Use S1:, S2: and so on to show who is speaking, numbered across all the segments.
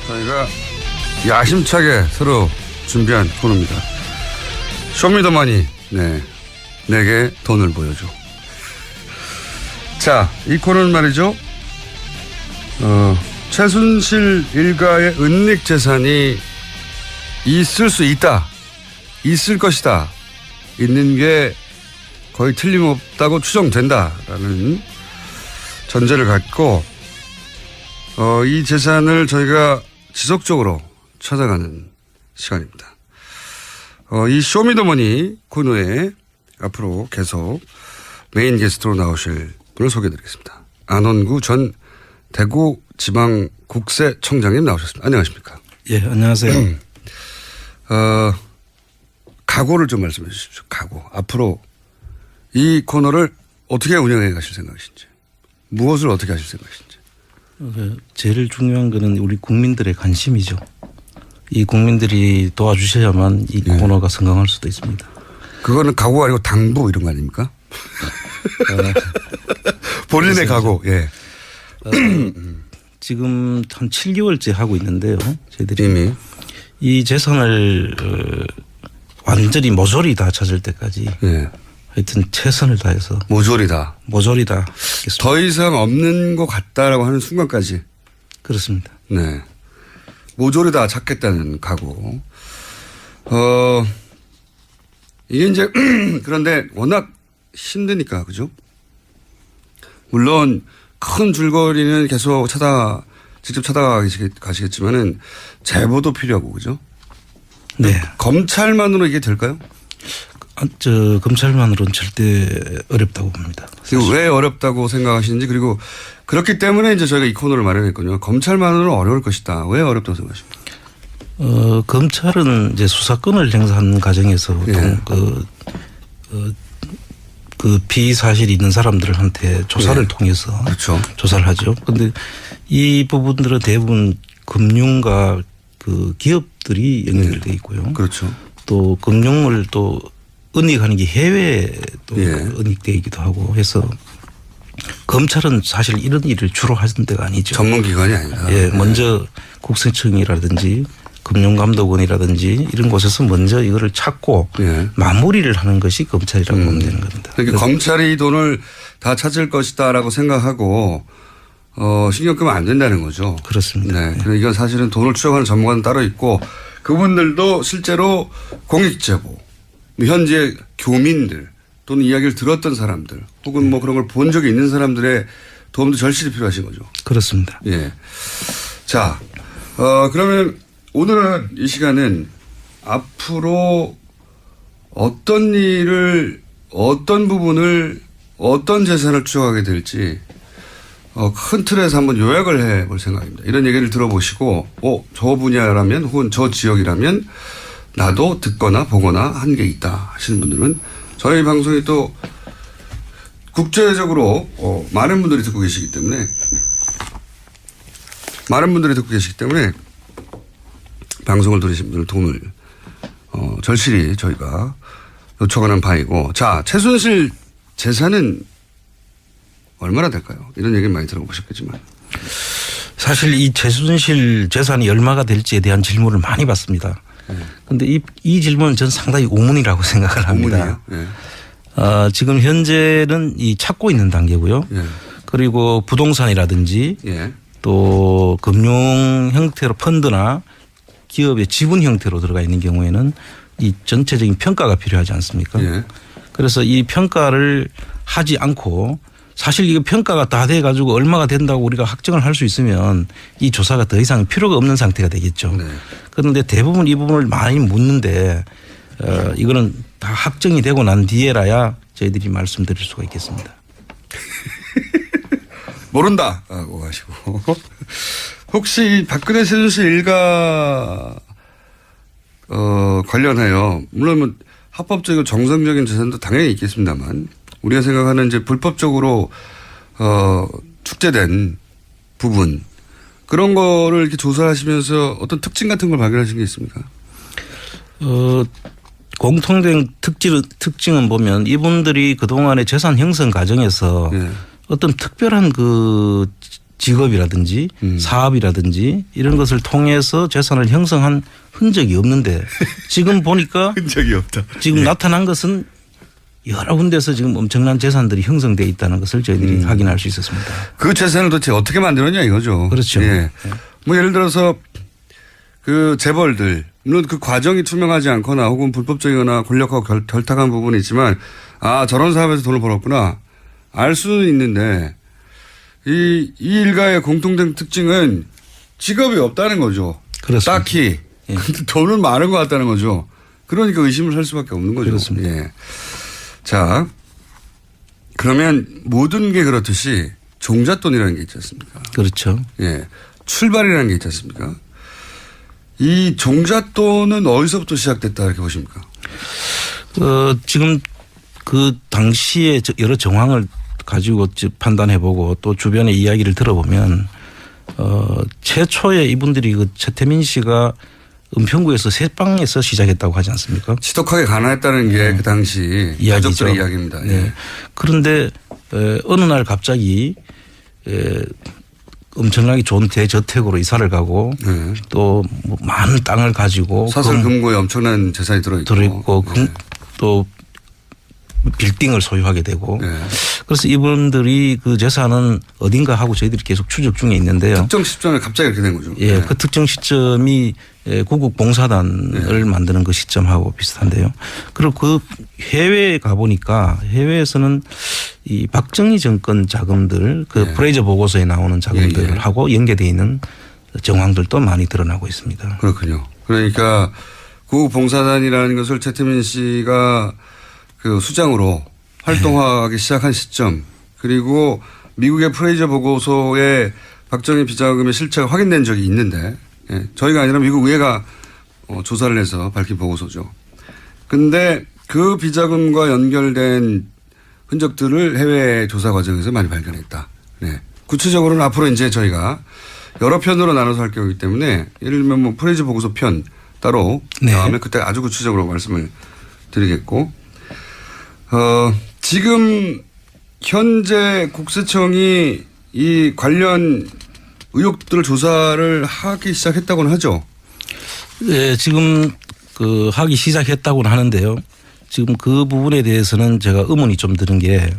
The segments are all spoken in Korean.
S1: 저희가 야심차게 새로 준비한 코너입니다. 쇼미더머니. 네. 내게 돈을 보여줘. 자, 이 코너는 말이죠. 최순실 일가의 은닉 재산이 있을 수 있다. 있을 것이다. 있는 게 거의 틀림없다고 추정된다라는 전제를 갖고 이 재산을 저희가 지속적으로 찾아가는 시간입니다. 이 쇼미더머니 코너에 앞으로 계속 메인 게스트로 나오실 분을 소개해드리겠습니다. 안원구 전 대구지방국세청장님 나오셨습니다. 안녕하십니까?
S2: 예, 안녕하세요.
S1: 각오를 좀 말씀해 주십시오. 각오. 앞으로 이 코너를 어떻게 운영해 가실 생각이신지, 무엇을 어떻게 하실 생각이신지.
S2: 제일 중요한 거는 우리 국민들의 관심이죠. 이 국민들이 도와주셔야만 이 코너가 성공할 수도 있습니다.
S1: 그거는 각오가 아니고 당부 이런 거 아닙니까? 본인의 각오. 예.
S2: 지금 한 7개월째 하고 있는데요. 저희들이
S1: 이미
S2: 이 재산을 완전히 모조리 다 찾을 때까지
S1: 예.
S2: 하여튼 최선을 다해서
S1: 모조리다.
S2: 모조리 다 하겠습니다.
S1: 더 이상 없는 것 같다라고 하는 순간까지.
S2: 그렇습니다.
S1: 네. 모조리 다 찾겠다는 각오. 이게 이제 그런데 워낙 힘드니까 그죠? 물론 큰 줄거리는 계속 직접 찾아가시겠지만은 제보도 필요하고 그죠?
S2: 네.
S1: 검찰만으로 이게 될까요?
S2: 검찰만으로는 절대 어렵다고 봅니다.
S1: 그리고 왜 어렵다고 생각하시는지, 그리고 그렇기 때문에 이제 저희가 이 코너를 마련했거든요. 검찰만으로는 어려울 것이다. 왜 어렵다고 생각하십니까?
S2: 검찰은 이제 수사권을 행사하는 과정에서
S1: 예.
S2: 그 비사실이 있는 사람들한테 조사를
S1: 예.
S2: 통해서
S1: 그렇죠.
S2: 조사를 하죠. 그런데 이 부분들은 대부분 금융과 그 기업들이 연결되어 있고요.
S1: 그렇죠.
S2: 또 금융을 또 은닉하는 게 해외에 또
S1: 예.
S2: 은닉되어 있기도 하고 해서 검찰은 사실 이런 일을 주로 하는 데가 아니죠.
S1: 전문기관이 아니다.
S2: 예, 먼저 국세청이라든지 금융감독원이라든지 이런 곳에서 먼저 이거를 찾고
S1: 예.
S2: 마무리를 하는 것이 검찰이라고 보면 되는 겁니다.
S1: 그러니까 검찰이 돈을 다 찾을 것이다라고 생각하고 신경 끄면 안 된다는 거죠.
S2: 그렇습니다.
S1: 네. 그러니까 이건 사실은 돈을 추적하는 전문가는 따로 있고 그분들도 실제로 공익제보, 현재 교민들 또는 이야기를 들었던 사람들 혹은 뭐 그런 걸 본 적이 있는 사람들의 도움도 절실히 필요하신 거죠.
S2: 그렇습니다.
S1: 예. 자, 그러면 오늘은 이 시간은 앞으로 어떤 일을, 어떤 부분을, 어떤 재산을 추적하게 될지 큰 틀에서 한번 요약을 해볼 생각입니다. 이런 얘기를 들어보시고 저 분야라면 혹은 저 지역이라면 나도 듣거나 보거나 한 게 있다 하시는 분들은 저희 방송이 또 국제적으로 많은 분들이 듣고 계시기 때문에 방송을 들으신 분들 도움을 절실히 저희가 요청하는 바이고, 자, 최순실 재산은 얼마나 될까요? 이런 얘기를 많이 들어보셨겠지만.
S2: 사실 이 최순실 재산이 얼마가 될지에 대한 질문을 많이 받습니다. 그런데 이 질문은 저는 상당히 우문이라고 생각을 합니다.
S1: 우문이에요? 예.
S2: 지금 현재는 이 찾고 있는 단계고요.
S1: 예.
S2: 그리고 부동산이라든지
S1: 예.
S2: 또 금융 형태로 펀드나 기업의 지분 형태로 들어가 있는 경우에는 이 전체적인 평가가 필요하지 않습니까?
S1: 예.
S2: 그래서 이 평가를 하지 않고 사실 이거 평가가 다 돼 가지고 얼마가 된다고 우리가 확정을 할 수 있으면 이 조사가 더 이상 필요가 없는 상태가 되겠죠.
S1: 네.
S2: 그런데 대부분 이 부분을 많이 묻는데 이거는 다 확정이 되고 난 뒤에라야 저희들이 말씀드릴 수가 있겠습니다.
S1: 모른다고 하시고. 혹시 박근혜 최순실 일가 관련해요. 물론 뭐 합법적이고 정상적인 재산도 당연히 있겠습니다만 우리가 생각하는 이제 불법적으로 축제된 부분 그런 거를 이렇게 조사하시면서 어떤 특징 같은 걸 발견하신 게 있습니까?
S2: 공통된 특징은 보면 이분들이 그동안의 재산 형성 과정에서
S1: 네.
S2: 어떤 특별한 그 직업이라든지 사업이라든지 이런 것을 통해서 재산을 형성한 흔적이 없는데 지금 보니까
S1: 흔적이 없다.
S2: 지금 나타난 것은 여러 군데서 지금 엄청난 재산들이 형성돼 있다는 것을 저희들이 확인할 수 있었습니다.
S1: 그 재산을 도대체 어떻게 만들었냐 이거죠.
S2: 그렇죠.
S1: 예. 뭐 예를 들어서 그 재벌들 물론 그 과정이 투명하지 않거나 혹은 불법적이거나 권력하고 결탁한 부분이 있지만 아 저런 사업에서 돈을 벌었구나 알 수는 있는데 이 일가의 공통된 특징은 직업이 없다는 거죠.
S2: 그렇습니다.
S1: 딱히
S2: 예.
S1: 돈은 많은 것 같다는 거죠. 그러니까 의심을 살 수밖에 없는 거죠.
S2: 그렇습니다.
S1: 예. 자 그러면 모든 게 그렇듯이 종잣돈이라는 게 있지 않습니까?
S2: 그렇죠.
S1: 예. 출발이라는 게 있지 않습니까? 이 종잣돈은 어디서부터 시작됐다 이렇게 보십니까?
S2: 지금 그 당시에 여러 정황을 가지고 판단해보고 또 주변의 이야기를 들어보면 최초에 이분들이 그 최태민 씨가 은평구에서 새방에서 시작했다고 하지 않습니까?
S1: 지독하게 가난했다는 게 그 당시
S2: 이야기죠.
S1: 가족들의 이야기입니다. 예.
S2: 네. 그런데 어느 날 갑자기 엄청나게 좋은 대저택으로 이사를 가고
S1: 네.
S2: 또 뭐 많은 땅을 가지고
S1: 사설 금고에 엄청난 재산이 들어있고
S2: 네. 또 빌딩을 소유하게 되고
S1: 네.
S2: 그래서 이분들이 그 재산은 어딘가 하고 저희들이 계속 추적 중에 있는데요.
S1: 특정 시점에 갑자기 이렇게 된 거죠.
S2: 예,
S1: 네.
S2: 그 특정 시점이 구국봉사단을 만드는 그 시점하고 비슷한데요. 그리고 그 해외에 가보니까 해외에서는 이 박정희 정권 자금들 그
S1: 네.
S2: 프레이저 보고서에 나오는 자금들하고 연계되어 있는 정황들도 많이 드러나고 있습니다.
S1: 그렇군요. 그러니까 구국봉사단이라는 것을 최태민 씨가 그 수장으로 활동하기 시작한 시점 그리고 미국의 프레이저 보고서에 박정희 비자금의 실체가 확인된 적이 있는데 예, 저희가 아니라 미국 의회가 조사를 해서 밝힌 보고서죠. 근데 그 비자금과 연결된 흔적들을 해외 조사 과정에서 많이 발견했다. 네. 구체적으로는 앞으로 이제 저희가 여러 편으로 나눠서 할 거기 때문에 예를 들면 뭐 프레이저 보고서 편 따로
S2: 네.
S1: 다음에 그때 아주 구체적으로 말씀을 드리겠고 지금 현재 국세청이 이 관련 의혹들을 조사를 하기 시작했다고는 하죠.
S2: 네, 지금 그 하기 시작했다고는 하는데요. 지금 그 부분에 대해서는 제가 의문이 좀 드는 게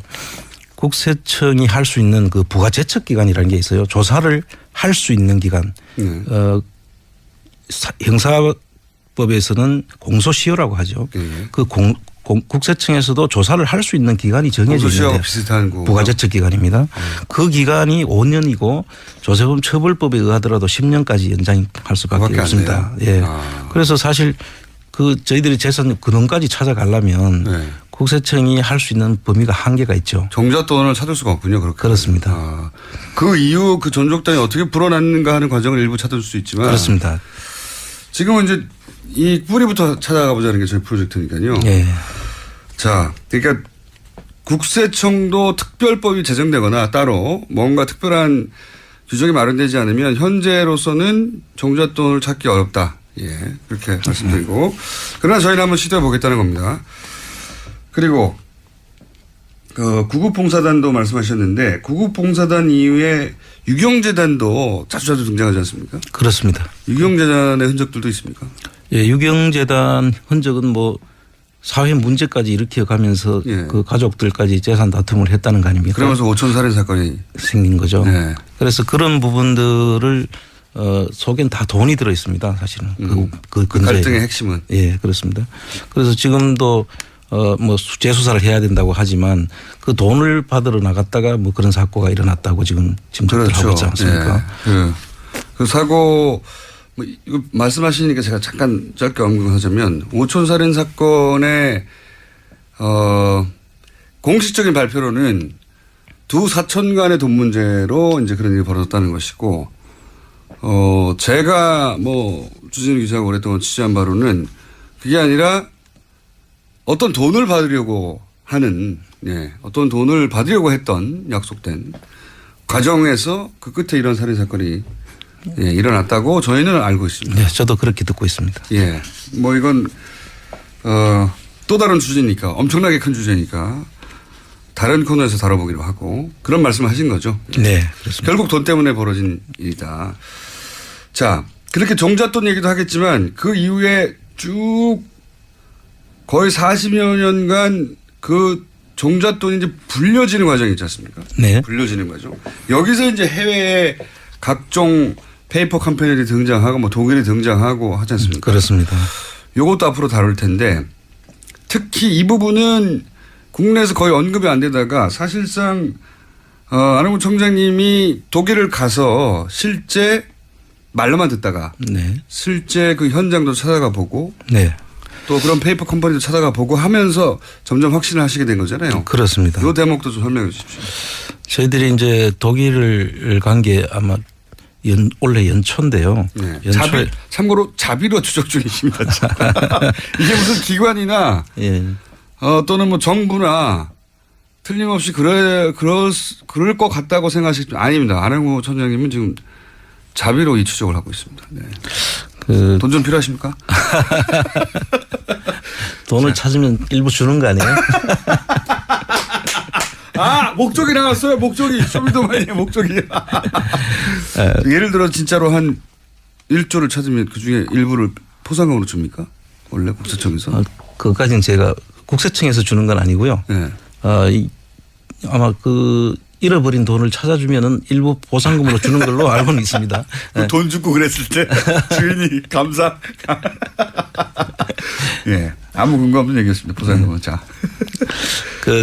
S2: 국세청이 할 수 있는 그 부가제척 기관이라는 게 있어요. 조사를 할 수 있는 기관.
S1: 네.
S2: 형사법에서는 공소시효라고 하죠.
S1: 네.
S2: 그 국세청에서도 조사를 할 수 있는 기간이 정해져
S1: 공소시효하고
S2: 있는데
S1: 비슷한 거.
S2: 부가제척 기간입니다. 그 기간이 5년이고 조세범 처벌법에 의하더라도 10년까지 연장할 수밖에
S1: 그밖에 안
S2: 없습니다.
S1: 돼요?
S2: 예.
S1: 아.
S2: 그래서 사실 그 저희들이 재산 근원까지 찾아가려면
S1: 네.
S2: 국세청이 할 수 있는 범위가 한계가 있죠.
S1: 종잣돈을 찾을 수가 없군요. 그렇게.
S2: 그렇습니다.
S1: 아. 그 이후 그 존속단이 어떻게 불어났는가 하는 과정을 일부 찾을 수 있지만.
S2: 그렇습니다.
S1: 지금은 이제 이 뿌리부터 찾아가 보자는 게 저희 프로젝트니까요.
S2: 예.
S1: 자, 그러니까 국세청도 특별법이 제정되거나 따로 뭔가 특별한 규정이 마련되지 않으면 현재로서는 종잣돈을 찾기 어렵다. 예, 그렇게 말씀드리고. 그러나 저희는 한번 시도해 보겠다는 겁니다. 그리고 그 구국봉사단도 말씀하셨는데 구국봉사단 이후에 유경재단도 자주 등장하지 않습니까?
S2: 그렇습니다.
S1: 유경재단의 흔적들도 있습니까?
S2: 예, 유경재단 흔적은 뭐 사회 문제까지 일으켜 가면서
S1: 예.
S2: 그 가족들까지 재산 다툼을 했다는 거 아닙니까?
S1: 그러면서 5천 살인 사건이
S2: 생긴 거죠.
S1: 네.
S2: 그래서 그런 부분들을 속엔 다 돈이 들어 있습니다. 사실은 그 근저에.
S1: 갈등의 핵심은.
S2: 예, 그렇습니다. 그래서 지금도 뭐 재수사를 해야 된다고 하지만 그 돈을 받으러 나갔다가 뭐 그런 사고가 일어났다고 지금 짐작들 하고 있지 않습니까?
S1: 예. 그 사고 뭐 이거 말씀하시니까 제가 잠깐 짧게 언급하자면 오촌 살인 사건의 공식적인 발표로는 두 사촌 간의 돈 문제로 이제 그런 일이 벌어졌다는 것이고 제가 뭐 주진우 기자가 오랫동안 취재한 바로는 그게 아니라 어떤 돈을 받으려고 하는 어떤 돈을 받으려고 했던 약속된 과정에서 그 끝에 이런 살인 사건이 일어났다고 저희는 알고 있습니다.
S2: 네, 저도 그렇게 듣고 있습니다.
S1: 예, 뭐 이건 또 다른 주제니까 엄청나게 큰 주제니까 다른 코너에서 다뤄보기로 하고 그런 말씀을 하신 거죠.
S2: 네, 그렇습니다.
S1: 결국 돈 때문에 벌어진 일이다. 자, 그렇게 종잣돈 얘기도 하겠지만 그 이후에 쭉 거의 40여 년간 그 종잣돈이 이제 불려지는 과정이 있지 않습니까?
S2: 네.
S1: 불려지는 과정. 여기서 이제 해외에 각종 페이퍼 컴퍼니들이 등장하고 뭐 독일이 등장하고 하지 않습니까?
S2: 그렇습니다.
S1: 요것도 앞으로 다룰 텐데 특히 이 부분은 국내에서 거의 언급이 안 되다가 사실상 안홍구 청장님이 독일을 가서 실제 말로만 듣다가
S2: 네.
S1: 실제 그 현장도 찾아가 보고
S2: 네.
S1: 또 그런 페이퍼 컴퍼니도 찾아가 보고 하면서 점점 확신을 하시게 된 거잖아요.
S2: 그렇습니다.
S1: 이 대목도 좀 설명해 주십시오.
S2: 저희들이 이제 독일을 간 게 아마 올해 연초인데요.
S1: 네.
S2: 연초에
S1: 참고로 자비로 추적 중이십니다. 이게 무슨 기관이나
S2: 예.
S1: 또는 뭐 정부나 틀림없이 그럴 것 같다고 생각하시죠. 아닙니다. 안홍구 청장님은 지금 자비로 이 추적을 하고 있습니다. 네. 돈 좀 필요하십니까?
S2: 돈을 찾으면 일부 주는 거 아니에요?
S1: 아, 목적이 나왔어요. 목적이. 쇼미더머니의 목적이. 예를 들어 진짜로 한 1조를 찾으면 그중에 일부를 포상금으로 줍니까? 원래 국세청에서?
S2: 그것까지는 제가 국세청에서 주는 건 아니고요.
S1: 네.
S2: 아마 그 잃어버린 돈을 찾아주면은 일부 보상금으로 주는 걸로 알고는 있습니다. 네.
S1: 돈 주고 그랬을 때 주인이 감사. 예. 아무 근거 없는 얘기였습니다. 보상금은. 자.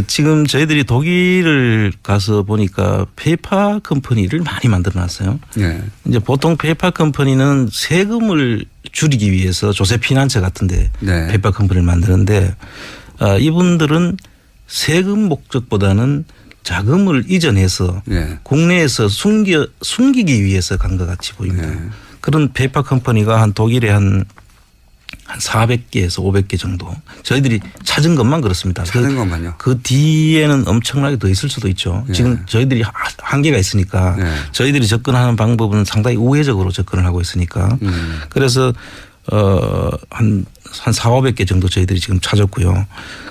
S2: 지금 저희들이 독일을 가서 보니까 페이퍼 컴퍼니를 많이 만들어 놨어요.
S1: 네.
S2: 이제 보통 페이퍼 컴퍼니는 세금을 줄이기 위해서 조세 피난처 같은데
S1: 네.
S2: 페이퍼 컴퍼니를 만드는데 이분들은 세금 목적보다는 자금을 이전해서
S1: 네.
S2: 국내에서 숨기기 위해서 간 것 같이 보입니다.
S1: 네.
S2: 그런 페이퍼 컴퍼니가 한 독일에 한 400개에서 500개 정도. 저희들이 찾은 것만 그렇습니다.
S1: 찾은 것만요?
S2: 그 뒤에는 엄청나게 더 있을 수도 있죠.
S1: 네.
S2: 지금 저희들이 한계가 있으니까
S1: 네.
S2: 저희들이 접근하는 방법은 상당히 우회적으로 접근을 하고 있으니까 그래서 한 4,500개 정도 저희들이 지금 찾았고요.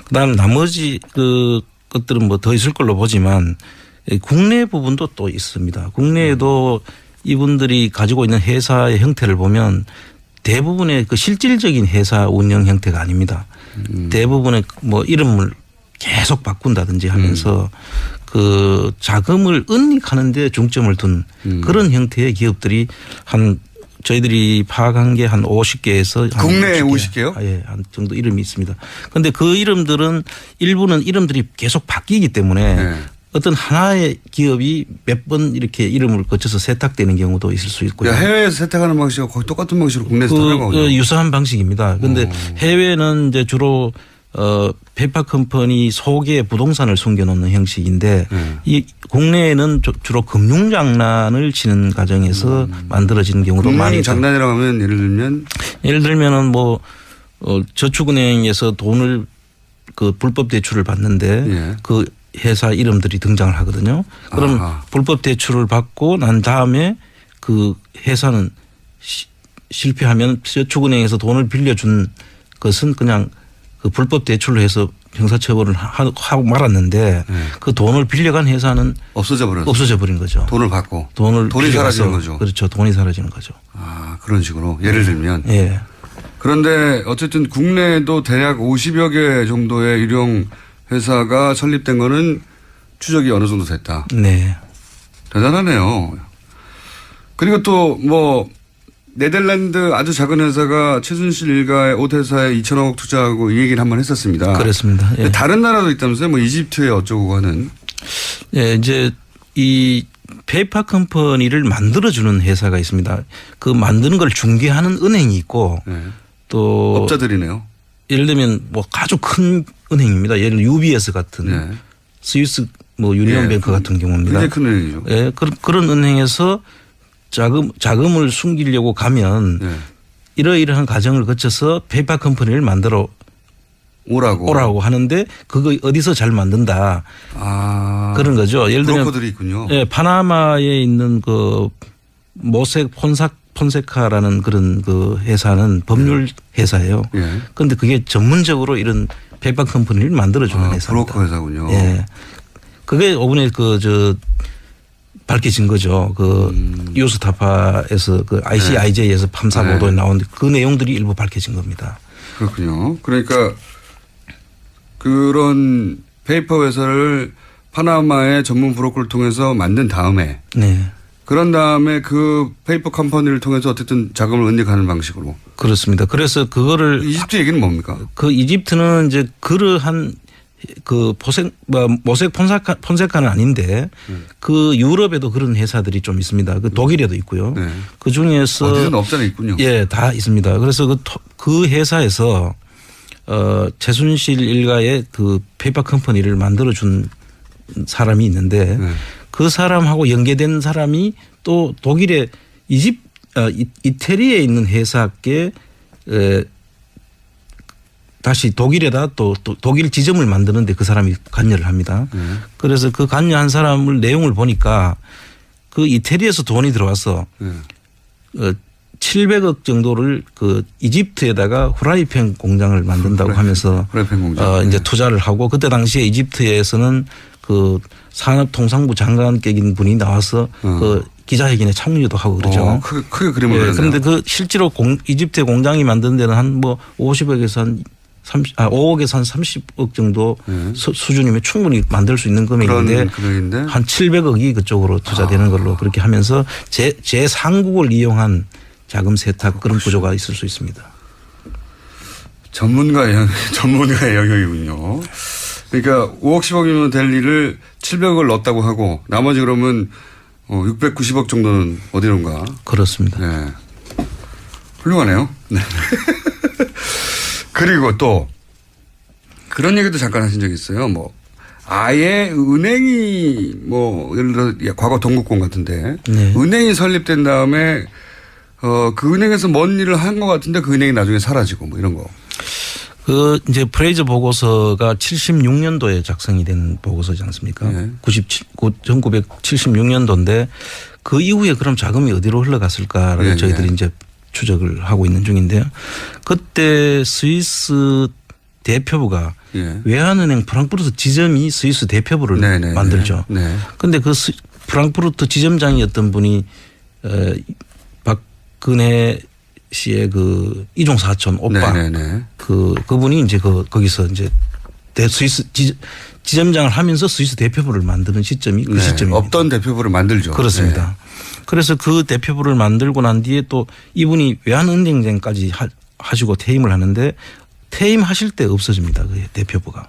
S2: 그다음 나머지 그 것들은 뭐 더 있을 걸로 보지만 국내 부분도 또 있습니다. 국내에도 이분들이 가지고 있는 회사의 형태를 보면 대부분의 그 실질적인 회사 운영 형태가 아닙니다. 대부분의 뭐 이름을 계속 바꾼다든지 하면서 그 자금을 은닉하는 데 중점을 둔 그런 형태의 기업들이 저희들이 파악한 게 한 50개에서
S1: 국내에 50개요?
S2: 예, 한 정도 이름이 있습니다. 그런데 그 이름들은 일부는 이름들이 계속 바뀌기 때문에
S1: 네.
S2: 어떤 하나의 기업이 몇 번 이렇게 이름을 거쳐서 세탁되는 경우도 있을 수 있고요.
S1: 해외에서 세탁하는 방식과 거의 똑같은 방식으로 국내에서 하는 거군요.
S2: 유사한 방식입니다. 그런데 해외는 이제 주로 페이퍼 컴퍼니 속에 부동산을 숨겨놓는 형식인데 이 국내에는 주로 금융장난을 치는 과정에서 만들어지는 경우도 많이 있죠.
S1: 금융장난이라고 하면
S2: 예를 들면은 뭐 저축은행에서 돈을 그 불법 대출을 받는데
S1: 예.
S2: 그 회사 이름들이 등장을 하거든요. 그럼 불법 대출을 받고 난 다음에 그 회사는 실패하면 저축은행에서 돈을 빌려준 것은 그냥 그 불법 대출로 해서 형사처벌을 하고 말았는데 그 돈을 빌려간 회사는 없어져 버린 거죠.
S1: 돈을 받고.
S2: 돈이
S1: 사라지는 거죠.
S2: 그렇죠. 돈이 사라지는 거죠.
S1: 아, 그런 식으로. 예를 들면.
S2: 예.
S1: 그런데 어쨌든 국내에도 대략 50여 개 정도의 일용 회사가 설립된 거는 추적이 어느 정도 됐다.
S2: 네.
S1: 대단하네요. 그리고 또 뭐 네덜란드 아주 작은 회사가 최순실 일가의 옷 회사에 2천억 투자하고 이 얘기를 한번 했었습니다.
S2: 그렇습니다. 예.
S1: 다른 나라도 있다면서요? 뭐 이집트에 어쩌고 하는.
S2: 예, 이제 이 페이퍼 컴퍼니를 만들어주는 회사가 있습니다. 그 만드는 걸 중개하는 은행이 있고
S1: 네.
S2: 또
S1: 업자들이네요.
S2: 예를 들면 뭐 아주 큰 은행입니다. 예를 들어 UBS 같은
S1: 네.
S2: 스위스 뭐 유니온뱅크 같은 경우입니다.
S1: 굉장히 큰 은행이죠.
S2: 예, 그런 은행에서 자금을 숨기려고 가면
S1: 네.
S2: 이러이러한 과정을 거쳐서 페이퍼 컴퍼니를 만들어 오라고 하는데 그거 어디서 잘 만든다. 그런 거죠. 예를 들면
S1: 브로커들이 있군요.
S2: 예, 파나마에 있는 그 모색 폰세카라는 그런 그 회사는 법률 회사예요. 그런데 그게 전문적으로 이런 페이퍼 컴퍼니를 만들어주는 회사입니다.
S1: 브로커 회사군요.
S2: 예. 그게 이번에 밝혀진 거죠. 뉴스타파에서 ICIJ에서 판사
S1: 네.
S2: 보도에 나온 그 내용들이 일부 밝혀진 겁니다.
S1: 그렇군요. 그러니까 그런 페이퍼 회사를 파나마의 전문 브로커를 통해서 만든 다음에
S2: 네.
S1: 그런 다음에 그 페이퍼 컴퍼니를 통해서 어쨌든 자금을 은닉하는 방식으로.
S2: 그렇습니다. 그래서 그거를
S1: 이집트 얘기는 뭡니까?
S2: 그 이집트는 이제 그러한 모색 폰세카는 아닌데 그 유럽에도 그런 회사들이 좀 있습니다. 그 독일에도 있고요.
S1: 네.
S2: 그 중에서
S1: 어디든 없잖아 있군요.
S2: 예, 다 있습니다. 그래서 그 회사에서 최순실 일가의 그 페이퍼 컴퍼니를 만들어준 사람이 있는데
S1: 네.
S2: 그 사람하고 연계된 사람이 또 독일의 이태리에 있는 회사께 다시 독일에다 또 독일 지점을 만드는데 그 사람이 관여를 합니다. 그래서 그 관여한 사람을 내용을 보니까 그 이태리에서 돈이 들어와서 700억 정도를 그 이집트에다가 후라이팬 공장을 만든다고 하면서
S1: 후라이팬 공장.
S2: 이제 투자를 하고 그때 당시에 이집트에서는 그 산업통상부 장관격인 분이 나와서 그 기자회견에 참여도 하고 그러죠.
S1: 크게 그림을 그렸네요.
S2: 그런데 그 실제로 이집트의 공장이 만든 데는 한 뭐 50억에서 한 5억에서 한 30억 정도 수준이면 충분히 만들 수 있는 금액인데 한 700억이 그쪽으로 투자되는 걸로 그렇게 하면서 제3국을 이용한 자금 세탁 그런 구조가 있을 수 있습니다.
S1: 전문가의 영역이군요. 그러니까 5억 10억이면 될 일을 700억을 넣었다고 하고 나머지 그러면 690억 정도는 어디론가.
S2: 그렇습니다.
S1: 네. 훌륭하네요. 네. 그리고 또 그런 얘기도 잠깐 하신 적이 있어요. 뭐 아예 은행이 뭐 예를 들어 과거 동국공 같은데
S2: 네.
S1: 은행이 설립된 다음에 그 은행에서 뭔 일을 한 것 같은데 그 은행이 나중에 사라지고 뭐 이런 거.
S2: 그 이제 프레이저 보고서가 76년도에 작성이 된 보고서지 않습니까?
S1: 네.
S2: 1976년도인데 그 이후에 그럼 자금이 어디로 흘러갔을까를
S1: 네,
S2: 저희들이
S1: 네.
S2: 이제 추적을 하고 있는 중인데요. 그때 스위스 대표부가
S1: 예.
S2: 외환은행 프랑크푸르트 지점이 스위스 대표부를
S1: 네네.
S2: 만들죠.
S1: 네.
S2: 그런데 그 프랑크푸르트 지점장이었던 분이 박근혜 씨의 그 이종 사촌 오빠
S1: 네네네.
S2: 그분이 이제 거기서 이제 스위스 지점장을 하면서 스위스 대표부를 만드는 시점이 그
S1: 네.
S2: 시점입니다.
S1: 없던 대표부를 만들죠.
S2: 그렇습니다. 그래서 그 대표부를 만들고 난 뒤에 또 이분이 외환은행장까지 하시고 퇴임을 하는데 퇴임하실 때 없어집니다. 그 대표부가.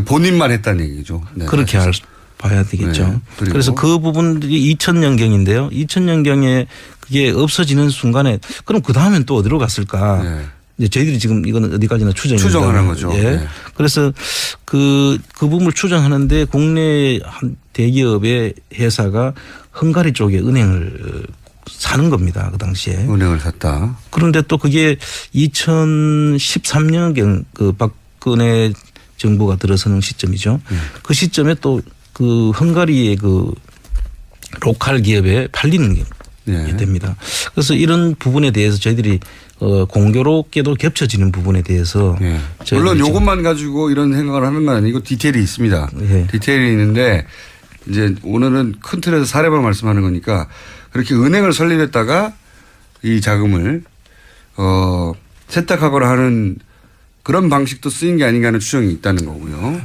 S1: 본인만 했다는 얘기죠. 네.
S2: 그렇게 봐야 되겠죠.
S1: 네.
S2: 그래서 그 부분들이 2000년경인데요. 2000년경에 그게 없어지는 순간에 그럼 그 다음엔 또 어디로 갔을까.
S1: 네.
S2: 이제 저희들이 지금 이거는 어디까지나
S1: 추정하는 거죠.
S2: 예.
S1: 네.
S2: 그래서 그 부분을 추정하는데 국내 한 대기업의 회사가 헝가리 쪽에 은행을 사는 겁니다. 그 당시에.
S1: 은행을 샀다.
S2: 그런데 또 그게 2013년경 그 박근혜 정부가 들어서는 시점이죠. 그 시점에 또 그 헝가리의 그 로컬 기업에 팔리는 게
S1: 네.
S2: 됩니다. 그래서 이런 부분에 대해서 저희들이 공교롭게도 겹쳐지는 부분에 대해서
S1: 네. 물론 이것만 가지고 이런 생각을 하는 건 아니고 디테일이 있습니다.
S2: 네.
S1: 디테일이 있는데 이제 오늘은 큰 틀에서 사례만 말씀하는 거니까 그렇게 은행을 설립했다가 이 자금을 세탁하거나 하는 그런 방식도 쓰인 게 아닌가 하는 추정이 있다는 거고요.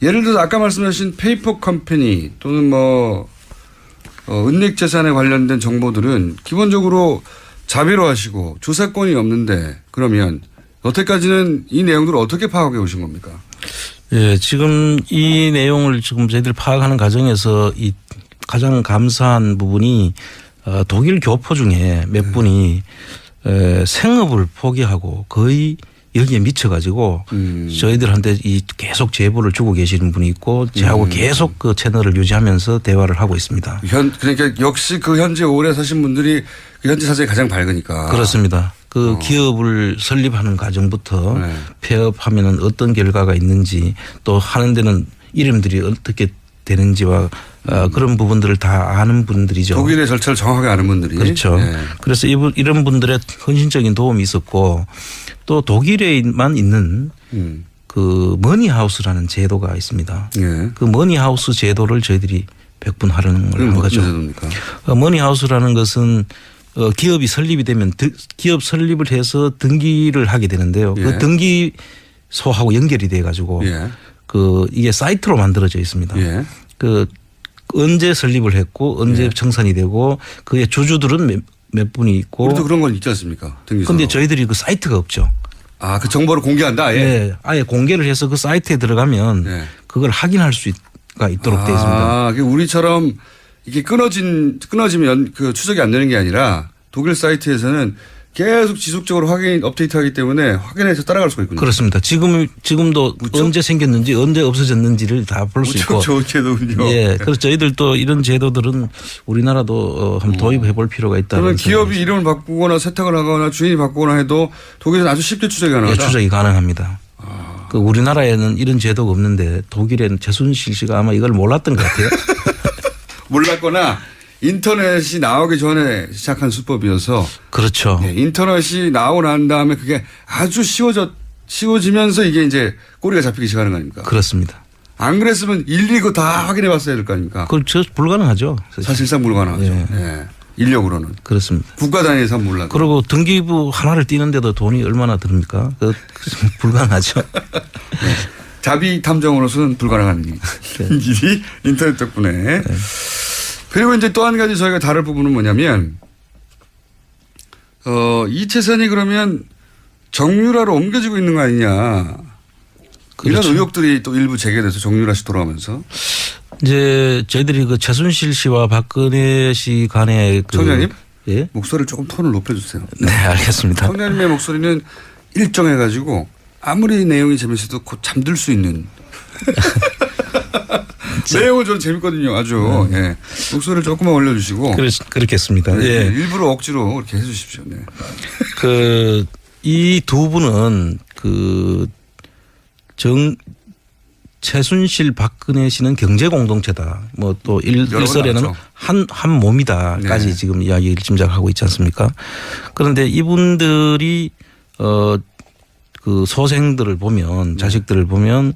S1: 예를 들어서 아까 말씀하신 페이퍼 컴퍼니 또는 뭐 은닉 재산에 관련된 정보들은 기본적으로 자비로 하시고 조사권이 없는데 그러면 여태까지는 이 내용들을 어떻게 파악해 오신 겁니까?
S2: 예, 지금 이 내용을 지금 저희들이 파악하는 과정에서 이 가장 감사한 부분이 독일 교포 중에 몇 분이 생업을 포기하고 거의 여기에 미쳐가지고 저희들한테 이 계속 제보를 주고 계시는 분이 있고 저하고 계속 그 채널을 유지하면서 대화를 하고 있습니다.
S1: 그러니까 역시 그 현재 오래 사신 분들이 그 현지 사정이 가장 밝으니까.
S2: 그렇습니다. 그 기업을 설립하는 과정부터
S1: 네.
S2: 폐업하면은 어떤 결과가 있는지 또 하는 데는 이름들이 어떻게 되는지와 그런 부분들을 다 아는 분들이죠.
S1: 독일의 절차를 정확하게 아는 분들이.
S2: 그렇죠.
S1: 네.
S2: 그래서 이런 분들의 헌신적인 도움이 있었고 또 독일에만 있는 그 머니하우스라는 제도가 있습니다.
S1: 예.
S2: 그 머니하우스 제도를 저희들이 100분 활용을 한 거죠.
S1: 제도입니까?
S2: 머니하우스라는 것은 기업이 설립이 되면 기업 설립을 해서 등기를 하게 되는데요.
S1: 예.
S2: 그 등기소하고 연결이 돼 가지고
S1: 예.
S2: 그 이게 사이트로 만들어져 있습니다.
S1: 예.
S2: 그 언제 설립을 했고 언제
S1: 예.
S2: 청산이 되고 그의 주주들은 몇 분이 있고.
S1: 우리도 그런 건 있지 않습니까? 등기소.
S2: 그런데 저희들이 그 사이트가 없죠.
S1: 아, 그 정보를 공개한다. 아예.
S2: 네, 아예 공개를 해서 그 사이트에 들어가면
S1: 예.
S2: 그걸 확인할 수가 있도록 되어 있습니다.
S1: 아, 우리처럼 이게 끊어지면 그 추적이 안 되는 게 아니라 독일 사이트에서는 계속 지속적으로 업데이트하기 때문에 확인해서 따라갈 수가 있군요.
S2: 그렇습니다. 지금도
S1: 무척?
S2: 언제 생겼는지 언제 없어졌는지를 다 볼 수 있고.
S1: 좋은 제도군요.
S2: 예. 그래서 저희들도 이런 제도들은 우리나라도 한번 도입해 볼 필요가 있다.
S1: 그러면 기업이 이름을 바꾸거나 세탁을 하거나 주인이 바꾸거나 해도 독일은 아주 쉽게 추적이
S2: 예,
S1: 가능하다.
S2: 추적이 가능합니다. 그 우리나라에는 이런 제도가 없는데 독일에는 최순실 씨가 아마 이걸 몰랐던 것 같아요.
S1: 몰랐거나 인터넷이 나오기 전에 시작한 수법이어서
S2: 그렇죠.
S1: 네, 인터넷이 나오고 난 다음에 그게 아주 쉬워지면서 이게 이제 꼬리가 잡히기 시작하는 거 아닙니까?
S2: 그렇습니다.
S1: 안 그랬으면 일일이 그거 다 확인해 봤어야 될 거 아닙니까?
S2: 저 불가능하죠.
S1: 사실상 불가능하죠.
S2: 예.
S1: 예. 인력으로는.
S2: 그렇습니다.
S1: 국가 단위에서 몰라도.
S2: 그리고 등기부 하나를 띄는데도 돈이 얼마나 듭니까? 불가능하죠.
S1: 자비 탐정으로서는 불가능한 일이 인터넷 덕분에. 그리고 이제 또 한 가지 저희가 다룰 부분은 뭐냐면, 이채선이 그러면 정유라로 옮겨지고 있는 거 아니냐.
S2: 그렇죠.
S1: 이런 의혹들이 또 일부 제기돼서 정유라 씨 돌아오면서.
S2: 이제 저희들이 그 최순실 씨와 박근혜 씨 간의 그.
S1: 청장님?
S2: 예.
S1: 목소리를 조금 톤을 높여주세요.
S2: 네, 알겠습니다.
S1: 청장님의 목소리는 일정해가지고 아무리 내용이 재밌어도 곧 잠들 수 있는. 내용은 저는 재밌거든요. 아주. 예. 목소리를 조금만 올려주시고.
S2: 그렇겠습니다.
S1: 네,
S2: 예.
S1: 일부러 억지로 이렇게 해 주십시오. 네.
S2: 이 두 분은 최순실 박근혜 씨는 경제 공동체다. 뭐 또 일설에는
S1: 나왔죠.
S2: 한 몸이다까지
S1: 네.
S2: 지금 이야기를 짐작하고 있지 않습니까? 그런데 이분들이 그 소생들을 보면 자식들을 보면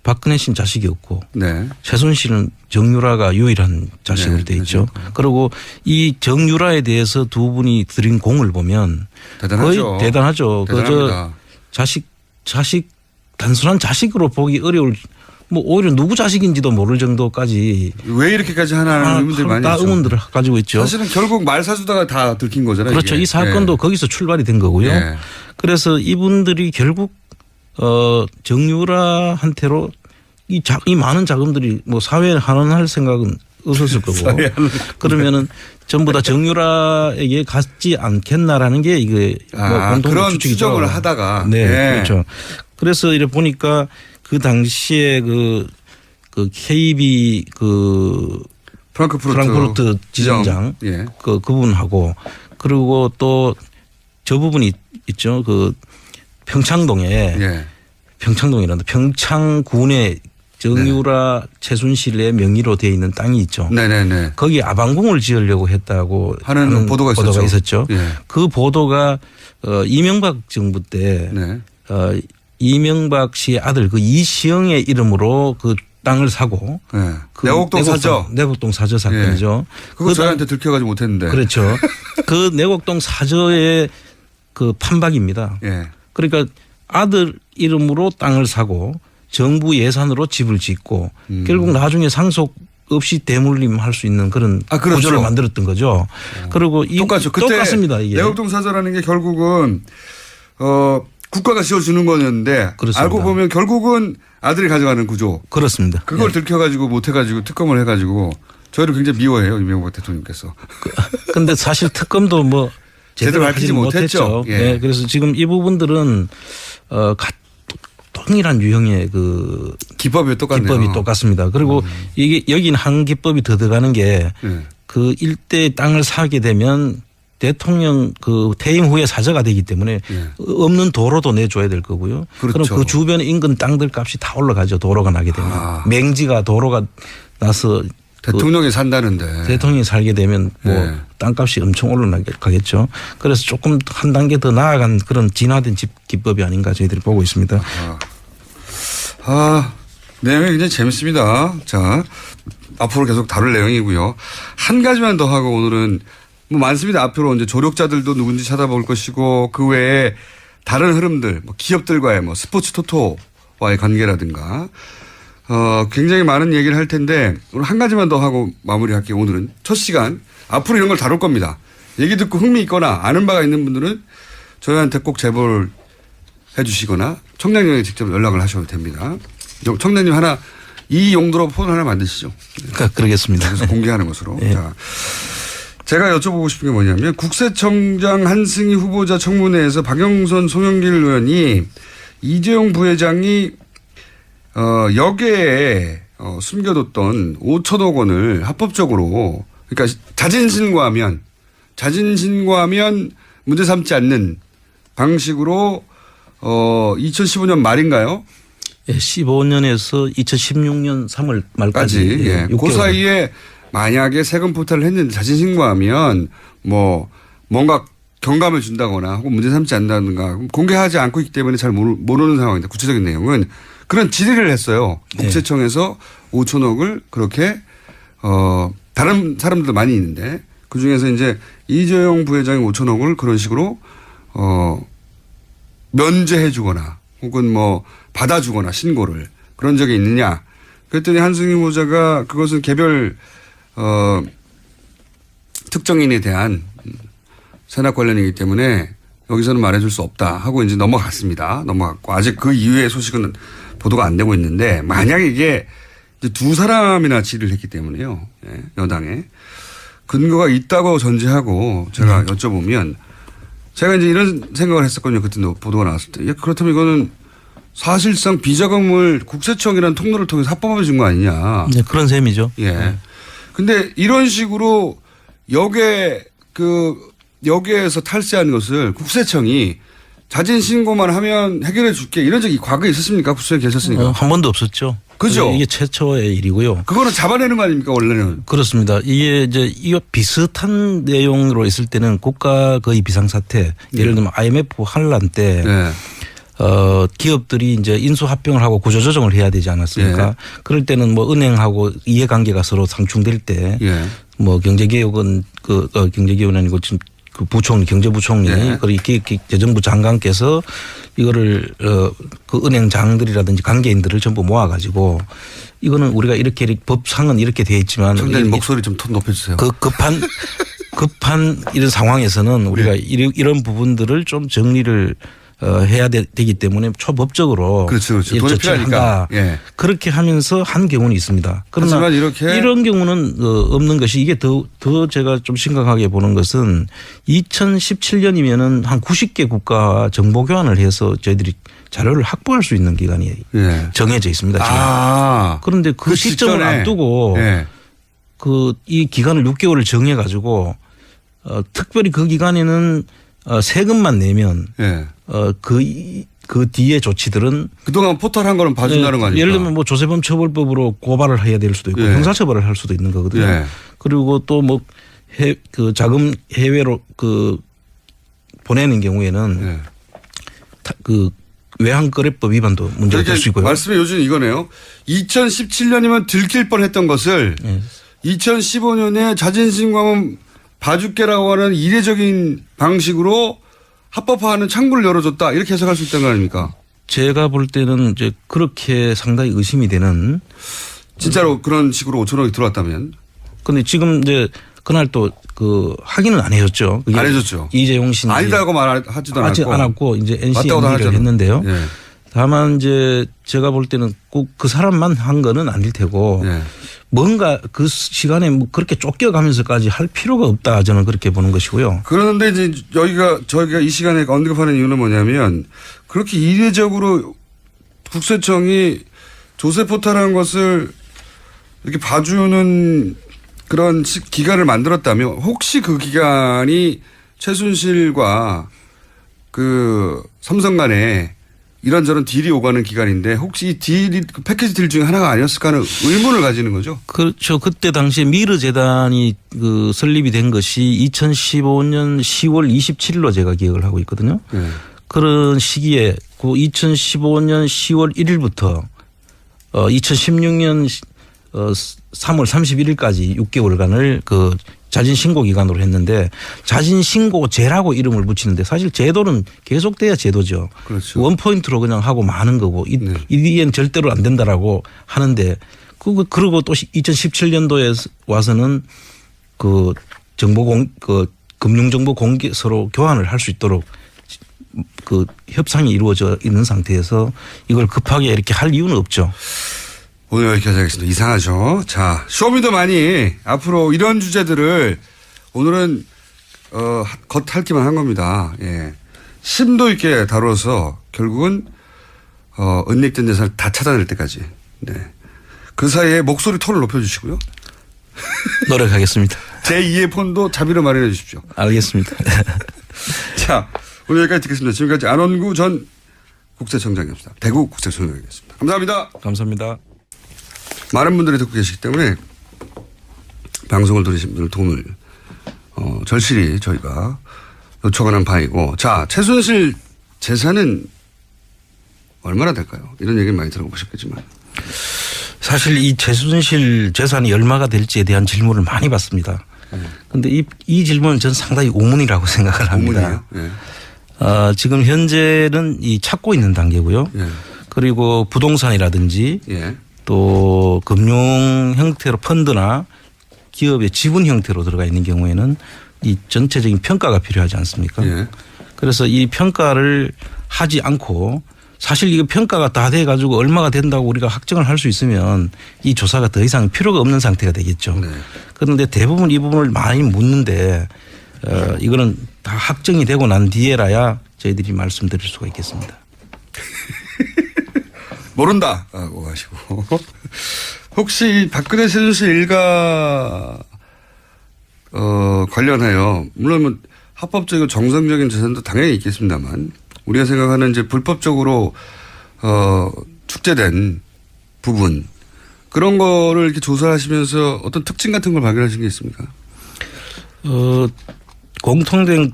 S2: 박근혜 씨는 자식이 없고
S1: 네.
S2: 최순실은 정유라가 유일한 자식으로
S1: 네,
S2: 돼 있죠. 그리고 이 정유라에 대해서 두 분이 들인 공을 보면
S1: 대단하죠.
S2: 거의 대단하죠.
S1: 대단합니다.
S2: 자식 단순한 자식으로 보기 어려울 뭐 오히려 누구 자식인지도 모를 정도까지
S1: 왜 이렇게까지 하나는 의문들이 많이
S2: 다
S1: 있죠.
S2: 의문들을 가지고 있죠.
S1: 사실은 결국 말 사주다가 다 들킨 거잖아요.
S2: 그렇죠.
S1: 이게.
S2: 이 사건도
S1: 예.
S2: 거기서 출발이 된 거고요.
S1: 예.
S2: 그래서 이분들이 결국 정유라한테로 이 많은 자금들이 뭐 사회에 환원할 생각은 없었을 거고 그러면은 전부 다 정유라에게 갔지 않겠나라는 게 이게 뭐 공통
S1: 그런
S2: 추측이죠.
S1: 추정을 하다가
S2: 네,
S1: 예.
S2: 그렇죠. 그래서 이래 보니까 그 당시에 그 KB 프랑크푸르트 지점장
S1: 예.
S2: 그분하고 그리고 또 저 부분이 있죠. 그 평창동에
S1: 예.
S2: 평창동이란다. 평창군에 정유라 최순실의 명의로 되어 있는 땅이 있죠.
S1: 네네네.
S2: 거기 아방궁을 지으려고 했다고
S1: 하는 보도가
S2: 있었죠.
S1: 예.
S2: 그 보도가 이명박 정부 때
S1: 네.
S2: 이명박 씨의 아들 그 이시영의 이름으로 그 땅을 사고
S1: 네.
S2: 그
S1: 내곡동 사저.
S2: 내곡동 사저 사건이죠.
S1: 그거 저희한테 들켜가지고 못했는데.
S2: 그렇죠. 그 내곡동 사저의 그 판박입니다.
S1: 예.
S2: 그러니까 아들 이름으로 땅을 사고 정부 예산으로 집을 짓고 결국 나중에 상속 없이 대물림할 수 있는 그런
S1: 그렇죠.
S2: 구조를 만들었던 거죠. 그리고
S1: 똑같죠. 그때
S2: 똑같습니다. 이게.
S1: 내곡동 사저라는 게 결국은 국가가 지어주는 거였는데
S2: 그렇습니다.
S1: 알고 보면 결국은 아들이 가져가는 구조.
S2: 그렇습니다.
S1: 그걸 들켜가지고 못해가지고 특검을 해가지고 저희를 굉장히 미워해요. 이명박 대통령께서.
S2: 근데 사실 특검도 뭐 제대로
S1: 밝히지
S2: 하지
S1: 못했죠.
S2: 못했죠.
S1: 예.
S2: 네, 그래서 지금 이 부분들은 동일한 유형의 그
S1: 기법이 똑같네요.
S2: 기법이 똑같습니다. 그리고 이게 여기는 한 기법이 더 들어가는 게 그
S1: 예.
S2: 일대 땅을 사게 되면 대통령 그 퇴임 후에 사저가 되기 때문에
S1: 예.
S2: 없는 도로도 내줘야 될 거고요.
S1: 그렇죠.
S2: 그럼 그 주변 인근 땅들 값이 다 올라가죠. 도로가 나게 되면. 맹지가 도로가 나서
S1: 대통령이 산다는데.
S2: 대통령이 살게 되면 뭐
S1: 네.
S2: 땅값이 엄청 올라가겠죠. 그래서 조금 한 단계 더 나아간 그런 진화된 기법이 아닌가 저희들이 보고 있습니다.
S1: 내용이 굉장히 재밌습니다. 자, 앞으로 계속 다룰 내용이고요. 한 가지만 더 하고 오늘은 뭐 많습니다. 앞으로 이제 조력자들도 누군지 찾아볼 것이고 그 외에 다른 흐름들, 뭐 기업들과의 뭐 스포츠 토토와의 관계라든가 굉장히 많은 얘기를 할 텐데 오늘 한 가지만 더 하고 마무리할게요. 오늘은 첫 시간 앞으로 이런 걸 다룰 겁니다. 얘기 듣고 흥미 있거나 아는 바가 있는 분들은 저희한테 꼭 제보를 해 주시거나 청량님에게 직접 연락을 하셔도 됩니다. 청량님 하나 이 용도로 폰 하나 만드시죠.
S2: 그러겠습니다.
S1: 그래서 공개하는 것으로.
S2: 네.
S1: 자, 제가 여쭤보고 싶은 게 뭐냐면 국세청장 한승희 후보자 청문회에서 박영선 송영길 의원이 이재용 부회장이 여기에 숨겨뒀던 5천억 원을 합법적으로 그러니까 자진신고하면 문제 삼지 않는 방식으로 2015년 말인가요?
S2: 예, 15년에서 2016년 3월 말까지.
S1: 까지. 예. 그 사이에 만약에 세금 포탈을 했는데 자진신고하면 뭐 뭔가 경감을 준다거나 혹은 문제 삼지 않는다든가 공개하지 않고 있기 때문에 잘 모르는 상황인데 구체적인 내용은 그런 질의를 했어요. 국세청에서 5천억을 그렇게 다른 사람들도 많이 있는데 그중에서 이제 이재용 부회장이 5천억을 그런 식으로 면제해 주거나 혹은 뭐 받아주거나 신고를 그런 적이 있느냐. 그랬더니 한승희 후보자가 그것은 개별 특정인에 대한 세납 관련이기 때문에 여기서는 말해줄 수 없다 하고 이제 넘어갔습니다. 넘어갔고 아직 그 이후의 소식은 보도가 안 되고 있는데 만약에 이게 이제 두 사람이나 질의를 했기 때문에요. 예, 여당에 근거가 있다고 전제하고 제가 여쭤보면 제가 이제 이런 생각을 했었거든요. 그때 보도가 나왔을 때. 그렇다면 이거는 사실상 비자금을 국세청이라는 통로를 통해서 합법화해 준 거 아니냐.
S2: 네, 그런 셈이죠.
S1: 예. 근데 이런 식으로 여기에서 탈세한 것을 국세청이 자진 신고만 하면 해결해 줄게 이런 적이 과거에 있었습니까? 국세청에 계셨으니까.
S2: 한 번도 없었죠.
S1: 그죠?
S2: 이게 최초의 일이고요.
S1: 그거는 잡아내는 거 아닙니까 원래는?
S2: 그렇습니다. 이게 이제 이거 비슷한 내용으로 있을 때는 국가 거의 비상사태 예를 들면 IMF 환란 때
S1: 네.
S2: 기업들이 이제 인수합병을 하고 구조조정을 해야 되지 않았습니까?
S1: 예.
S2: 그럴 때는 뭐 은행하고 이해관계가 서로 상충될 때 뭐
S1: 예.
S2: 경제개혁은 경제개혁은 아니고 지금 그 부총리 경제부총리
S1: 예.
S2: 그리고 재정부 장관께서 이거를 그 은행장들이라든지 관계인들을 전부 모아가지고 이거는 우리가 이렇게 법상은 이렇게 되어 있지만
S1: 청장님 목소리 좀 톤 높여주세요.
S2: 그 급한 이런 상황에서는 우리가 이런 부분들을 좀 정리를 해야 되기 때문에 초법적으로
S1: 그렇죠. 돈이 필요하니까. 예.
S2: 그렇게 하면서 한 경우는 있습니다. 그러나
S1: 이렇게
S2: 이런 경우는 없는 것이 이게 더 제가 좀 심각하게 보는 것은 2017년이면은 한 90개 국가와 정보 교환을 해서 저희들이 자료를 확보할 수 있는 기간이
S1: 예.
S2: 정해져 있습니다. 지금. 그런데 그 시점을
S1: 직전에.
S2: 앞두고
S1: 예.
S2: 이 기간을 6개월을 정해 가지고 특별히 그 기간에는 세금만 내면
S1: 예.
S2: 그 뒤에 조치들은
S1: 그동안 포털한 거는 봐준다는 거 아닙니까?
S2: 예를 들면 뭐 조세범 처벌법으로 고발을 해야 될 수도 있고
S1: 예.
S2: 형사처벌을 할 수도 있는 거거든요.
S1: 예.
S2: 그리고 또 뭐 그 자금 해외로 보내는 경우에는
S1: 예.
S2: 그 외환거래법 위반도 문제가 될 수 있고요.
S1: 말씀의 요지는 이거네요. 2017년이면 들킬 뻔했던 것을 2015년에 자진신고하면 봐줄게라고 하는 이례적인 방식으로 합법화하는 창구를 열어줬다 이렇게 해석할 수 있다는 거 아닙니까? 제가
S2: 볼 때는 이제 그렇게 상당히 의심이 되는.
S1: 진짜로 그런 식으로 5천억이 들어왔다면.
S2: 그런데 지금 이제 그날 또 확인은 안 해줬죠.
S1: 안 해줬죠.
S2: 이재용 씨는
S1: 아니다고 말하지도
S2: 않았고 이제 NCMD를 했는데요.
S1: 예.
S2: 다만 이제 제가 볼 때는 꼭 그 사람만 한 거는 아닐 테고
S1: 예.
S2: 뭔가 그 시간에 뭐 그렇게 쫓겨가면서까지 할 필요가 없다 저는 그렇게 보는 것이고요.
S1: 그런데 이제 저희가 이 시간에 언급하는 이유는 뭐냐면 그렇게 이례적으로 국세청이 조세 포탈한 것을 이렇게 봐주는 그런 기간을 만들었다면 혹시 그 기간이 최순실과 그 삼성 간에 이런저런 딜이 오가는 기간인데 혹시 이 딜이 패키지 딜 중에 하나가 아니었을까 하는 의문을 가지는 거죠.
S2: 그렇죠. 그때 당시에 미르 재단이 설립이 된 것이 2015년 10월 27일로 제가 기억을 하고 있거든요.
S1: 네.
S2: 그런 시기에 그 2015년 10월 1일부터 2016년 3월 31일까지 6개월간을 그 자진 신고 기간으로 했는데 자진 신고제라고 이름을 붙이는데 사실 제도는 계속돼야 제도죠.
S1: 그렇죠.
S2: 원포인트로 그냥 하고 마는 거고 이 뒤엔 절대로 안 된다라고 하는데 그리고 또 2017년도에 와서는 그 금융정보 공개 서로 교환을 할 수 있도록 그 협상이 이루어져 있는 상태에서 이걸 급하게 이렇게 할 이유는 없죠.
S1: 오늘 여기까지 하겠습니다. 이상하죠. 자, 쇼미더머니 앞으로 이런 주제들을 오늘은 겉핥기만 한 겁니다. 예. 심도 있게 다뤄서 결국은 은닉된 재산을 다 찾아낼 때까지. 네. 그 사이에 목소리 톤을 높여주시고요.
S2: 노력하겠습니다.
S1: 제2의 폰도 자비로 마련해 주십시오.
S2: 알겠습니다.
S1: 자, 오늘 여기까지 듣겠습니다. 지금까지 안원구 전 국세청장이었습니다. 대구 국세청장이었습니다. 감사합니다.
S2: 감사합니다.
S1: 많은 분들이 듣고 계시기 때문에 방송을 들으신 분들 도움을 절실히 저희가 요청하는 바이고, 자, 최순실 재산은 얼마나 될까요? 이런 얘기를 많이 들어보셨겠지만
S2: 사실 이 최순실 재산이 얼마가 될지에 대한 질문을 많이 받습니다. 그런데 이 질문은 저는 상당히 우문이라고 생각을 합니다.
S1: 네.
S2: 지금 현재는 이 찾고 있는 단계고요.
S1: 예.
S2: 그리고 부동산이라든지
S1: 예.
S2: 또 금융 형태로 펀드나 기업의 지분 형태로 들어가 있는 경우에는 이 전체적인 평가가 필요하지 않습니까?
S1: 예.
S2: 그래서 이 평가를 하지 않고 사실 이거 평가가 다 돼 가지고 얼마가 된다고 우리가 확정을 할 수 있으면 이 조사가 더 이상 필요가 없는 상태가 되겠죠.
S1: 네.
S2: 그런데 대부분 이 부분을 많이 묻는데 이거는 다 확정이 되고 난 뒤에라야 저희들이 말씀드릴 수가 있겠습니다.
S1: 모른다라고 하시고 혹시 박근혜 최순실 일가 관련하여 물론 뭐 합법적이고 정상적인 재산도 당연히 있겠습니다만 우리가 생각하는 이제 불법적으로 축제된 부분 그런 거를 이렇게 조사하시면서 어떤 특징 같은 걸 발견하신 게 있습니까?
S2: 공통된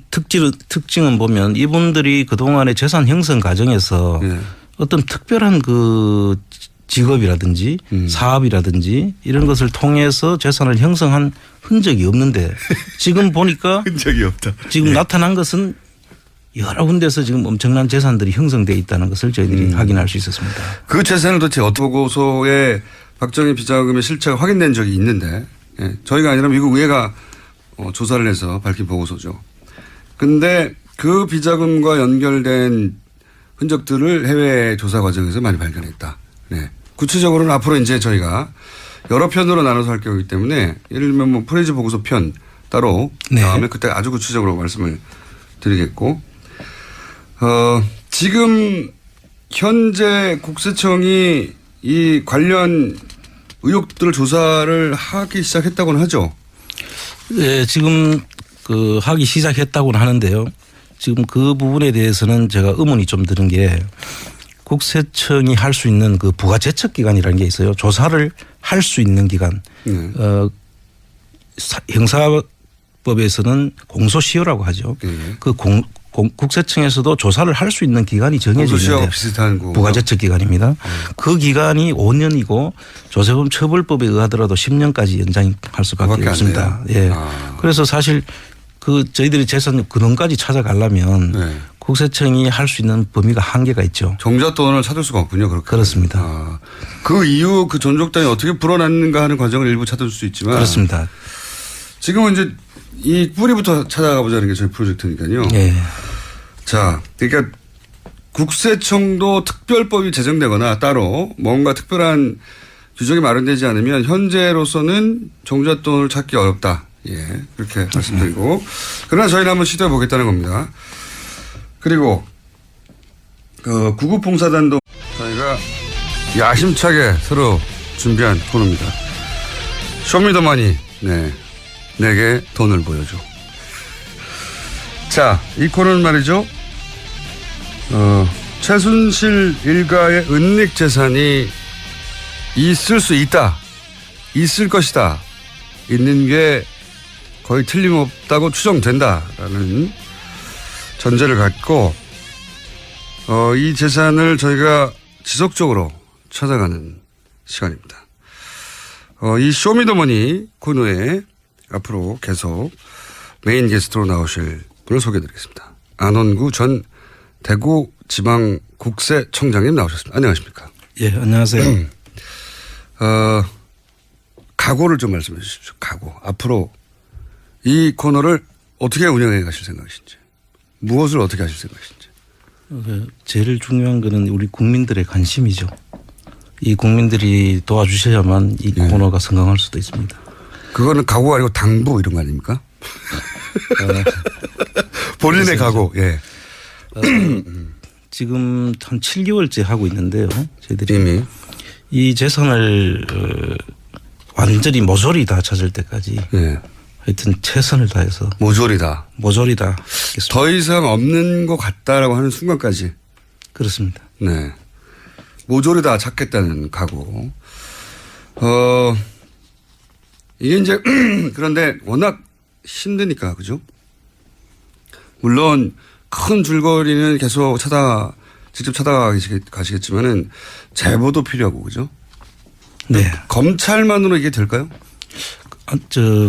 S2: 특징은 보면 이분들이 그동안의 재산 형성 과정에서
S1: 네.
S2: 어떤 특별한 그 직업이라든지 사업이라든지 이런 것을 통해서 재산을 형성한 흔적이 없는데 지금 보니까
S1: 흔적이 없다.
S2: 지금 나타난 것은 여러 군데서 지금 엄청난 재산들이 형성되어 있다는 것을 저희들이 확인할 수 있었습니다.
S1: 그 재산을 도대체 어떤 보고서에 박정희 비자금의 실체가 확인된 적이 있는데 예, 저희가 아니라 미국 의회가 조사를 해서 밝힌 보고서죠. 근데 그 비자금과 연결된 흔적들을 해외 조사 과정에서 많이 발견했다. 네. 구체적으로는 앞으로 이제 저희가 여러 편으로 나눠서 할 거기 때문에 예를 들면 뭐 프레이즈 보고서 편 따로
S2: 네.
S1: 다음에 그때 아주 구체적으로 말씀을 드리겠고 지금 현재 국세청이 이 관련 의혹들 조사를 하기 시작했다고는 하죠.
S2: 네, 지금 그 하기 시작했다고는 하는데요. 지금 그 부분에 대해서는 제가 의문이 좀 드는 게 국세청이 할 수 있는 그 부가제척 기간이라는 게 있어요. 조사를 할 수 있는 기간. 형사법에서는 공소시효라고 하죠.
S1: 네.
S2: 그 국세청에서도 조사를 할 수 있는 기간이 정해져
S1: 공소시효하고
S2: 있는데
S1: 비슷한 거
S2: 부가제척 기간입니다. 그 기간이 5년이고 조세범 처벌법에 의하더라도 10년까지 연장할 수밖에 없습니다. 예. 그래서 사실 그 저희들이 재산 근원까지 찾아가려면
S1: 네.
S2: 국세청이 할 수 있는 범위가 한계가 있죠.
S1: 종잣돈을 찾을 수가 없군요. 그렇게.
S2: 그렇습니다.
S1: 그 이후 그 존속단이 어떻게 불어났는가 하는 과정을 일부 찾을 수 있지만
S2: 그렇습니다.
S1: 지금은 이제 이 뿌리부터 찾아가 보자는 게 저희 프로젝트니까요.
S2: 예.
S1: 자, 그러니까 국세청도 특별법이 제정되거나 따로 뭔가 특별한 규정이 마련되지 않으면 현재로서는 종잣돈을 찾기 어렵다. 예, 그렇게 말씀드리고 그러나 저희는 한번 시도해 보겠다는 겁니다. 그리고 그 구급봉사단도 저희가 야심차게 새로 준비한 코너입니다. 쇼미더머니, 네, 내게 돈을 보여줘. 자, 이 코너는 말이죠. 최순실 일가의 은닉 재산이 있을 수 있다, 있을 것이다, 있는 게 거의 틀림없다고 추정된다라는 전제를 갖고 이 재산을 저희가 지속적으로 찾아가는 시간입니다. 이 쇼미더머니 코너에 앞으로 계속 메인 게스트로 나오실 분을 소개해드리겠습니다. 안원구 전 대구지방국세청장님 나오셨습니다. 안녕하십니까?
S2: 예, 안녕하세요.
S1: 각오를 좀 말씀해 주십시오. 각오. 앞으로 이 코너를 어떻게 운영해 가실 생각이신지, 무엇을 어떻게 하실 생각이신지.
S2: 제일 중요한 거는 우리 국민들의 관심이죠. 이 국민들이 도와주셔야만 이 코너가 성공할 수도 있습니다.
S1: 그거는 각오가 아니고 당부 이런 거 아닙니까? 본인의 각오. 예.
S2: 지금 한 7개월째 하고 있는데요. 저희들이
S1: 이미
S2: 이 재산을 완전히 모조리 다 찾을 때까지
S1: 예.
S2: 하여튼 최선을 다해서
S1: 모조리다.
S2: 모조리다.
S1: 더 이상 없는 것 같다라고 하는 순간까지.
S2: 그렇습니다.
S1: 네. 모조리다 찾겠다는 각오. 이게 이제 그런데 워낙 힘드니까 그죠? 물론 큰 줄거리는 계속 직접 찾아가시겠지만은 제보도 필요하고 그죠?
S2: 네.
S1: 검찰만으로 이게 될까요?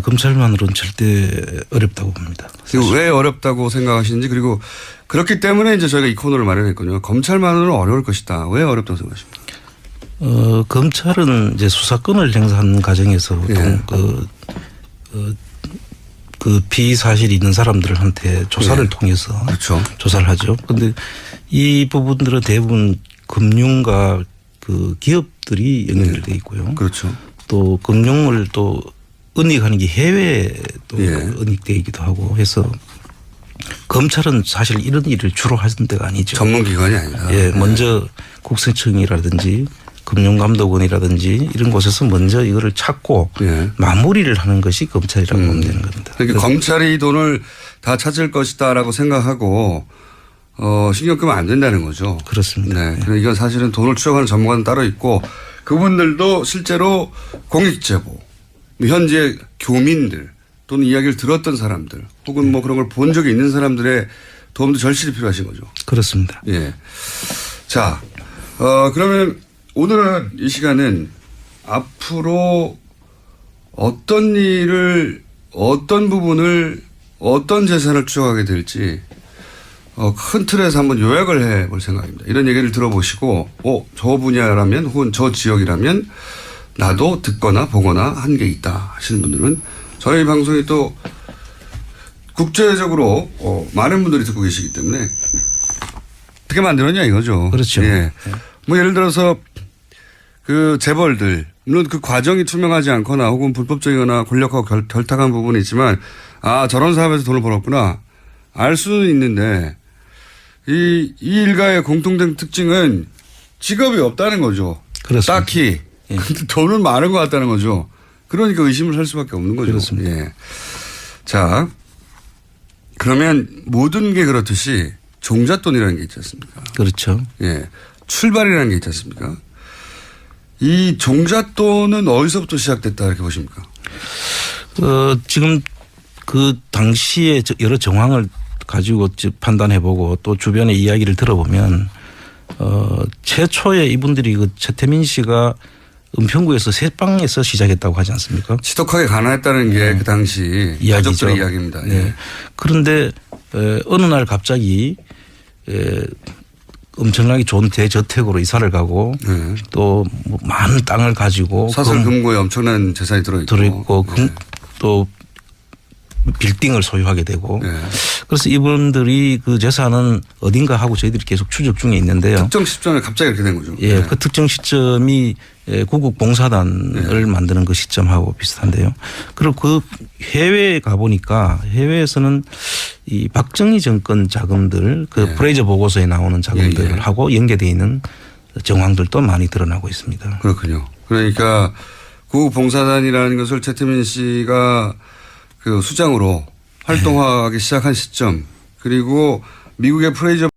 S2: 검찰만으로는 절대 어렵다고 봅니다.
S1: 그리고 왜 어렵다고 생각하시는지, 그리고 그렇기 때문에 이제 저희가 이 코너를 마련했거든요. 검찰만으로는 어려울 것이다. 왜 어렵다고 생각하십니까?
S2: 검찰은 이제 수사권을 행사하는 과정에서
S1: 예.
S2: 그 피사실이 있는 사람들한테 조사를
S1: 예.
S2: 통해서
S1: 그렇죠.
S2: 조사를 하죠. 그런데 이 부분들은 대부분 금융과 그 기업들이 연결되어 있고요.
S1: 그렇죠.
S2: 또 금융을 또 은닉하는 게 해외에 또
S1: 예.
S2: 은닉되기도 하고 해서 검찰은 사실 이런 일을 주로 하는 데가 아니죠.
S1: 전문기관이 아니다.
S2: 예, 먼저 국세청이라든지 금융감독원이라든지 이런 곳에서 먼저 이거를 찾고
S1: 예.
S2: 마무리를 하는 것이 검찰이라고 보면 되는 겁니다.
S1: 그러니까 검찰이 이 돈을 다 찾을 것이다라고 생각하고 신경 끄면 안 된다는 거죠.
S2: 그렇습니다.
S1: 네. 그러니까 이건 사실은 돈을 추적하는 전문가는 따로 있고 그분들도 실제로 공익제보, 현재 교민들 또는 이야기를 들었던 사람들 혹은 뭐 그런 걸 본 적이 있는 사람들의 도움도 절실히 필요하신 거죠.
S2: 그렇습니다.
S1: 예. 자, 그러면 오늘은 이 시간은 앞으로 어떤 일을, 어떤 부분을, 어떤 재산을 추적하게 될지 큰 틀에서 한번 요약을 해볼 생각입니다. 이런 얘기를 들어보시고, 저 분야라면 혹은 저 지역이라면 나도 듣거나 보거나 한 게 있다 하시는 분들은 저희 방송이 또 국제적으로 많은 분들이 듣고 계시기 때문에 어떻게 만들었냐 이거죠.
S2: 그렇죠.
S1: 예. 뭐 예를 들어서 그 재벌들, 물론 그 과정이 투명하지 않거나 혹은 불법적이거나 권력하고 결탁한 부분이 있지만 저런 사업에서 돈을 벌었구나 알 수는 있는데 이 일가의 공통된 특징은 직업이 없다는 거죠.
S2: 그렇습니다.
S1: 딱히.
S2: 예.
S1: 근데 돈은 많은 것 같다는 거죠. 그러니까 의심을 살 수밖에 없는 거죠.
S2: 그렇습니다.
S1: 예. 자, 그러면 모든 게 그렇듯이 종잣돈이라는 게 있지 않습니까?
S2: 그렇죠.
S1: 예. 출발이라는 게 있지 않습니까? 이 종잣돈은 어디서부터 시작됐다 이렇게 보십니까?
S2: 지금 그 당시에 여러 정황을 가지고 판단해보고 또 주변의 이야기를 들어보면 최초에 이분들이 그 최태민 씨가 은평구에서 새방에서 시작했다고 하지 않습니까?
S1: 지독하게 가난했다는 게 그 당시
S2: 이야기죠.
S1: 가족들의 이야기입니다.
S2: 네.
S1: 예.
S2: 그런데 어느 날 갑자기 엄청나게 좋은 대저택으로 이사를 가고 또 뭐 많은 땅을 가지고
S1: 사설 금고에 엄청난 재산이 들어있고
S2: 또 빌딩을 소유하게 되고
S1: 네.
S2: 그래서 이분들이 그 재산은 어딘가 하고 저희들이 계속 추적 중에 있는데요.
S1: 특정 시점에 갑자기 이렇게 된 거죠.
S2: 예,
S1: 네.
S2: 그 특정 시점이 구국봉사단을 만드는 그 시점하고 비슷한데요. 그리고 그 해외에 가보니까 해외에서는 이 박정희 정권 자금들 그 프레이저 보고서에 나오는 자금들하고 연계되어 있는 정황들도 많이 드러나고 있습니다.
S1: 그렇군요. 그러니까 구국봉사단이라는 것을 최태민 씨가 그 수장으로 활동하기 시작한 시점 그리고 미국의 프레이저